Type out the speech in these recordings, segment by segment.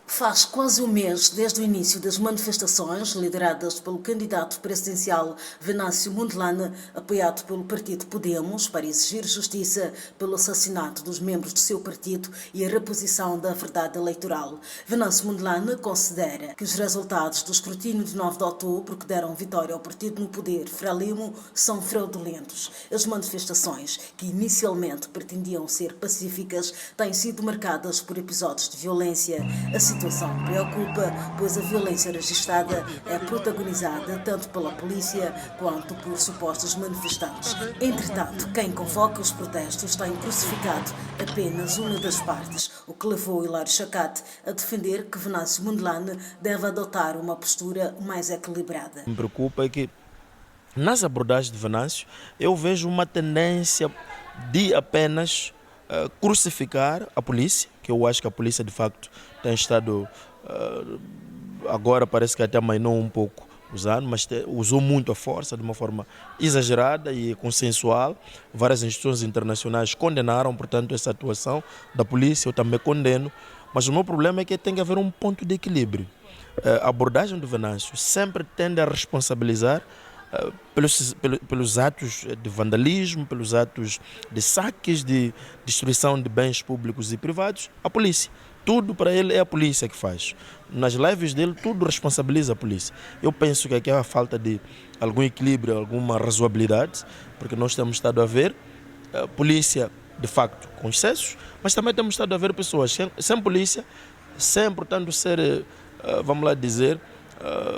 Faz quase um mês desde o início das manifestações lideradas pelo candidato presidencial Venâncio Mondlane, apoiado pelo partido Podemos, para exigir justiça pelo assassinato dos membros do seu partido e a reposição da verdade eleitoral. Venâncio Mondlane considera que os resultados do escrutínio de 9 de outubro, que deram vitória ao partido no poder, Frelimo, são fraudulentos. As manifestações, que inicialmente pretendiam ser pacíficas, têm sido marcadas por episódios de violência. A situação preocupa, pois a violência registrada é protagonizada tanto pela polícia quanto por supostos manifestantes. Entretanto, quem convoca os protestos tem crucificado apenas uma das partes, o que levou Hilário Chacate a defender que Venâncio Mondlane deve adotar uma postura mais equilibrada. Me preocupa é que nas abordagens de Venâncio eu vejo uma tendência de apenas crucificar a polícia, que eu acho que a polícia de facto tem estado, agora parece que até amainou um pouco usando, mas usou muito a força de uma forma exagerada e consensual. Várias instituições internacionais condenaram, portanto, essa atuação da polícia, eu também condeno, mas o meu problema é que tem que haver um ponto de equilíbrio. A abordagem do Venâncio sempre tende a responsabilizar pelos atos de vandalismo, pelos atos de saques, de destruição de bens públicos e privados, a polícia. Tudo para ele é a polícia que faz. Nas lives dele, tudo responsabiliza a polícia. Eu penso que aqui há falta de algum equilíbrio, alguma razoabilidade, porque nós temos estado a ver a polícia, de facto, com excessos, mas também temos estado a ver pessoas sem polícia, sem, portanto, ser, vamos lá dizer,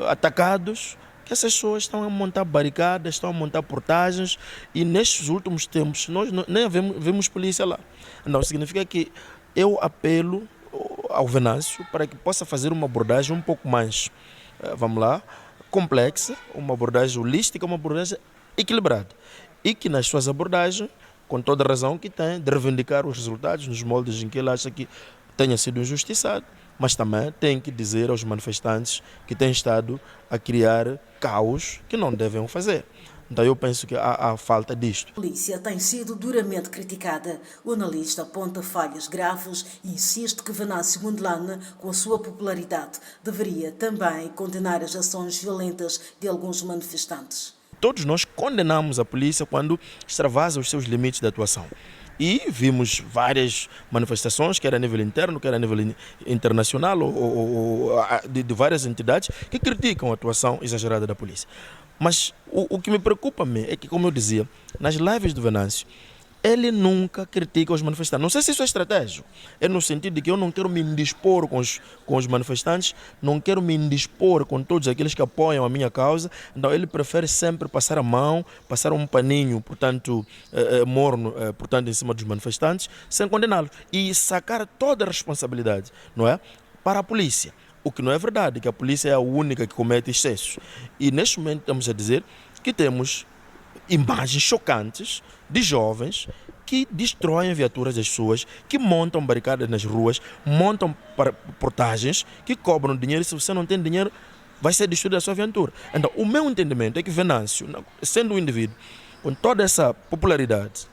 atacados, que essas pessoas estão a montar barricadas, estão a montar portagens e nestes últimos tempos nós nem vemos polícia lá. Não significa que eu apelo ao Venâncio para que possa fazer uma abordagem um pouco mais, vamos lá, complexa, uma abordagem holística, uma abordagem equilibrada. E que nas suas abordagens, com toda a razão que tem, de reivindicar os resultados nos moldes em que ele acha que tenha sido injustiçado, mas também tem que dizer aos manifestantes que têm estado a criar caos que não devem fazer. Então eu penso que há falta disto. A polícia tem sido duramente criticada. O analista aponta falhas graves e insiste que Venâncio Mondlane, com a sua popularidade, deveria também condenar as ações violentas de alguns manifestantes. Todos nós condenamos a polícia quando extravasa os seus limites de atuação. E vimos várias manifestações, quer a nível interno, quer a nível internacional, ou de várias entidades que criticam a atuação exagerada da polícia. Mas o que me preocupa é que, como eu dizia, nas lives do Venâncio, ele nunca critica os manifestantes. Não sei se isso é estratégico. É no sentido de que eu não quero me indispor com os manifestantes, não quero me indispor com todos aqueles que apoiam a minha causa. Então ele prefere sempre passar a mão, passar um paninho, portanto, morno, portanto, em cima dos manifestantes, sem condená-los. E sacar toda a responsabilidade, não é, para a polícia. O que não é verdade, que a polícia é a única que comete excessos. E neste momento estamos a dizer que temos imagens chocantes de jovens que destroem viaturas das pessoas, que montam barricadas nas ruas, montam portagens, que cobram dinheiro e se você não tem dinheiro, vai ser destruída a sua viatura. Então, o meu entendimento é que Venâncio, sendo um indivíduo com toda essa popularidade,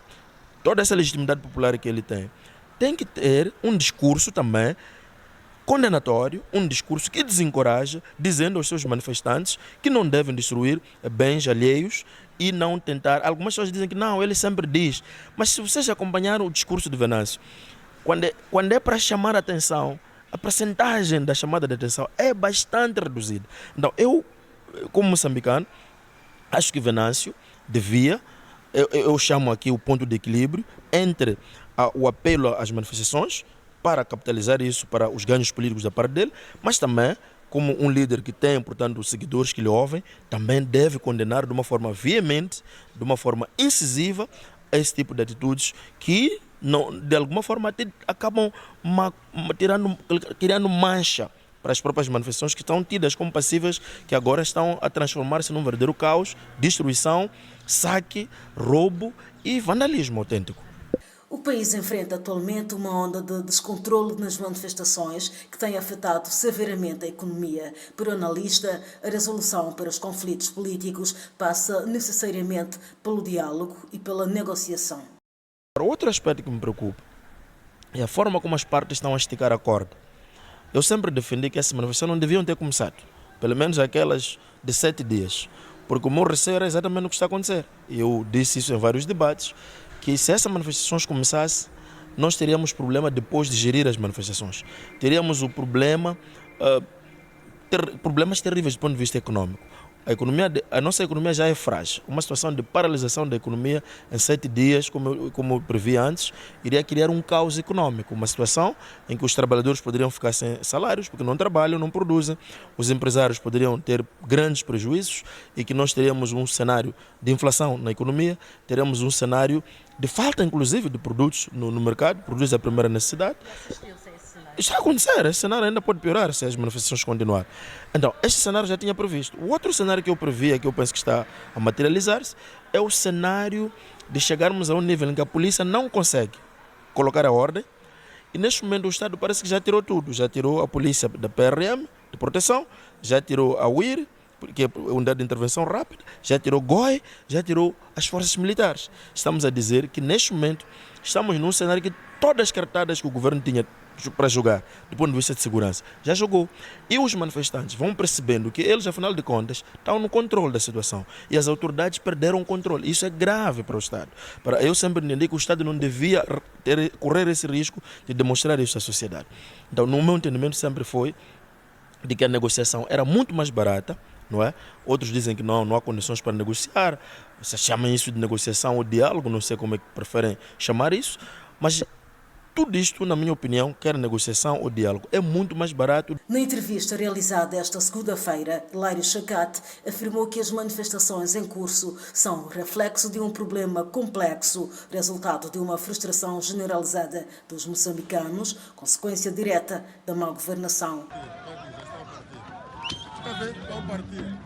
toda essa legitimidade popular que ele tem que ter um discurso também condenatório, um discurso que desencoraja, dizendo aos seus manifestantes que não devem destruir bens alheios e não tentar. Algumas pessoas dizem que não, ele sempre diz. Mas se vocês acompanharam o discurso de Venâncio, quando é para chamar a atenção, a percentagem da chamada de atenção é bastante reduzida. Então, eu, como moçambicano, acho que Venâncio devia, eu chamo aqui o ponto de equilíbrio entre o apelo às manifestações, para capitalizar isso para os ganhos políticos da parte dele, mas também, como um líder que tem, portanto, seguidores que lhe ouvem, também deve condenar de uma forma veemente, de uma forma incisiva, esse tipo de atitudes que, não, de alguma forma, acabam criando mancha para as próprias manifestações que estão tidas como passíveis, que agora estão a transformar-se num verdadeiro caos, destruição, saque, roubo e vandalismo autêntico. O país enfrenta atualmente uma onda de descontrole nas manifestações que tem afetado severamente a economia. Para o analista, a resolução para os conflitos políticos passa necessariamente pelo diálogo e pela negociação. Outro aspecto que me preocupa e a forma como as partes estão a esticar a corda. Eu sempre defendi que essas manifestações não deviam ter começado, pelo menos aquelas de 7 dias, porque o meu receio era exatamente o que está a acontecer. Eu disse isso em vários debates, que se essas manifestações começassem, nós teríamos problema depois de gerir as manifestações. Teríamos o problema, problemas terríveis do ponto de vista econômico. A nossa economia já é frágil. Uma situação de paralisação da economia em 7 dias, como eu previ antes, iria criar um caos econômico. Uma situação em que os trabalhadores poderiam ficar sem salários, porque não trabalham, não produzem. Os empresários poderiam ter grandes prejuízos e que nós teríamos um cenário de inflação na economia, teríamos um cenário de falta, inclusive, de produtos no mercado, produtos da primeira necessidade. Está a acontecer, esse cenário ainda pode piorar se as manifestações continuarem. Então, este cenário já tinha previsto. O outro cenário que eu previa, que eu penso que está a materializar-se, é o cenário de chegarmos a um nível em que a polícia não consegue colocar a ordem e neste momento o Estado parece que já tirou tudo. Já tirou a polícia da PRM, de proteção, já tirou a UIR, que é a unidade de intervenção rápida, já tirou GOI, já tirou as forças militares. Estamos a dizer que neste momento estamos num cenário que todas as cartadas que o governo tinha para jogar, do ponto de vista de segurança, já jogou. E os manifestantes vão percebendo que eles, afinal de contas, estão no controle da situação. E as autoridades perderam o controle. Isso é grave para o Estado. Eu sempre entendi que o Estado não devia correr esse risco de demonstrar isso à sociedade. Então, no meu entendimento, sempre foi de que a negociação era muito mais barata, não é? Outros dizem que não há condições para negociar. Vocês chamam isso de negociação ou diálogo, não sei como é que preferem chamar isso, mas tudo isto, na minha opinião, quer negociação ou diálogo, é muito mais barato. Na entrevista realizada esta segunda-feira, Hilário Chacate afirmou que as manifestações em curso são reflexo de um problema complexo, resultado de uma frustração generalizada dos moçambicanos, consequência direta da má governação. Está a ver? Está a partir.